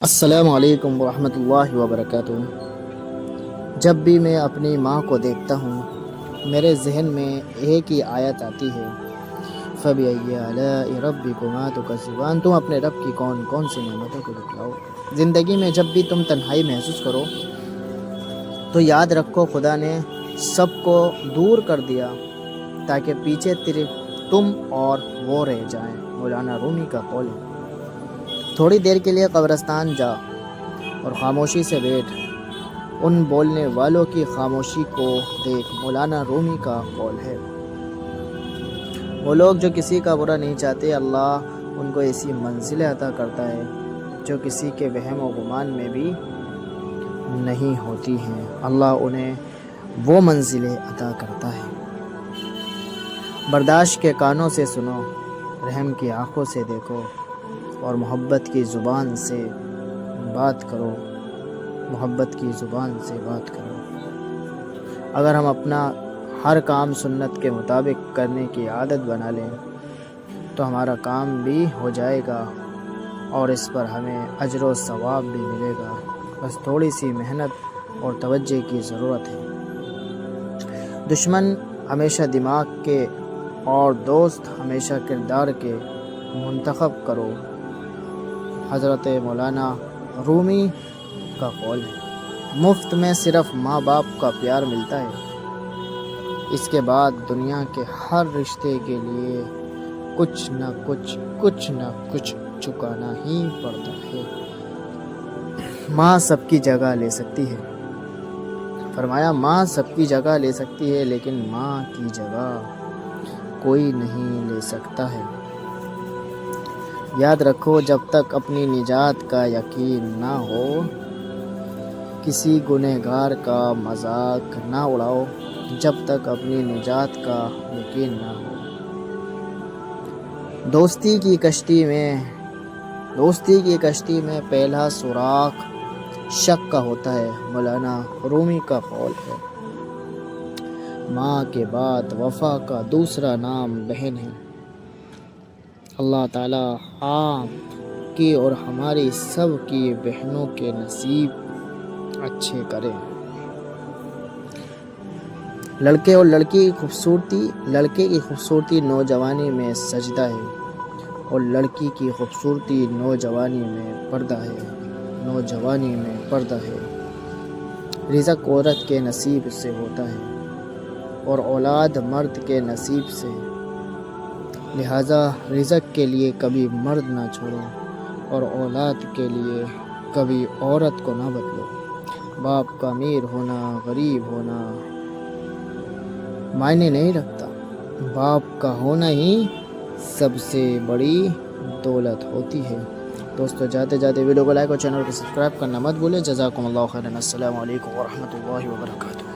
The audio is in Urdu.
السلام علیکم ورحمۃ اللہ وبرکاتہ۔ جب بھی میں اپنی ماں کو دیکھتا ہوں میرے ذہن میں ایک ہی آیت آتی ہے، فَبِأَيِّ آلَاءِ رَبِّكُمَا تُكَذِّبَانِ۔ تم اپنے رب کی کون کون سی نعمتوں کو دکھلاؤ۔ زندگی میں جب بھی تم تنہائی محسوس کرو تو یاد رکھو خدا نے سب کو دور کر دیا تاکہ پیچھے صرف تم اور وہ رہ جائیں۔ مولانا رومی کا قول ہے۔ تھوڑی دیر کے لیے قبرستان جا اور خاموشی سے بیٹھ، ان بولنے والوں کی خاموشی کو دیکھ۔ مولانا رومی کا قول ہے۔ وہ لوگ جو کسی کا برا نہیں چاہتے، اللہ ان کو ایسی منزلیں عطا کرتا ہے جو کسی کے وہم و گمان میں بھی نہیں ہوتی ہیں۔ اللہ انہیں وہ منزلیں عطا کرتا ہے۔ برداشت کے کانوں سے سنو، رحم کی آنکھوں سے دیکھو اور محبت کی زبان سے بات کرو۔ محبت کی زبان سے بات کرو۔ اگر ہم اپنا ہر کام سنت کے مطابق کرنے کی عادت بنا لیں تو ہمارا کام بھی ہو جائے گا اور اس پر ہمیں اجر و ثواب بھی ملے گا۔ بس تھوڑی سی محنت اور توجہ کی ضرورت ہے۔ دشمن ہمیشہ دماغ کے اور دوست ہمیشہ کردار کے منتخب کرو۔ حضرت مولانا رومی کا قول ہے۔ مفت میں صرف ماں باپ کا پیار ملتا ہے، اس کے بعد دنیا کے ہر رشتے کے لیے کچھ نہ کچھ چکانا ہی پڑتا ہے۔ ماں سب کی جگہ لے سکتی ہے، فرمایا ماں سب کی جگہ لے سکتی ہے لیکن ماں کی جگہ کوئی نہیں لے سکتا ہے۔ یاد رکھو جب تک اپنی نجات کا یقین نہ ہو کسی گنہگار کا مذاق نہ اڑاؤ۔ جب تک اپنی نجات کا یقین نہ ہو۔ دوستی کی کشتی میں پہلا سوراخ شک کا ہوتا ہے۔ مولانا رومی کا قول ہے۔ ماں کے بعد وفا کا دوسرا نام بہن ہے۔ اللہ تعالیٰ آپ کی اور ہماری سب کی بہنوں کے نصیب اچھے کرے۔ لڑکے اور لڑکی کی خوبصورتی نوجوانی میں سجدہ ہے اور لڑکی کی خوبصورتی نوجوانی میں پردہ ہے۔ رزق عورت کے نصیب سے ہوتا ہے اور اولاد مرد کے نصیب سے، لہذا رزق کے لیے کبھی مرد نہ چھوڑو اور اولاد کے لیے کبھی عورت کو نہ بدلو۔ باپ کا امیر ہونا غریب ہونا معنی نہیں رکھتا، باپ کا ہونا ہی سب سے بڑی دولت ہوتی ہے۔ دوستو جاتے ویڈیو کو لائک اور چینل کو سبسکرائب کرنا مت بھولیں۔ جزاکم اللہ خیرا۔ السلام علیکم ورحمۃ اللہ وبرکاتہ۔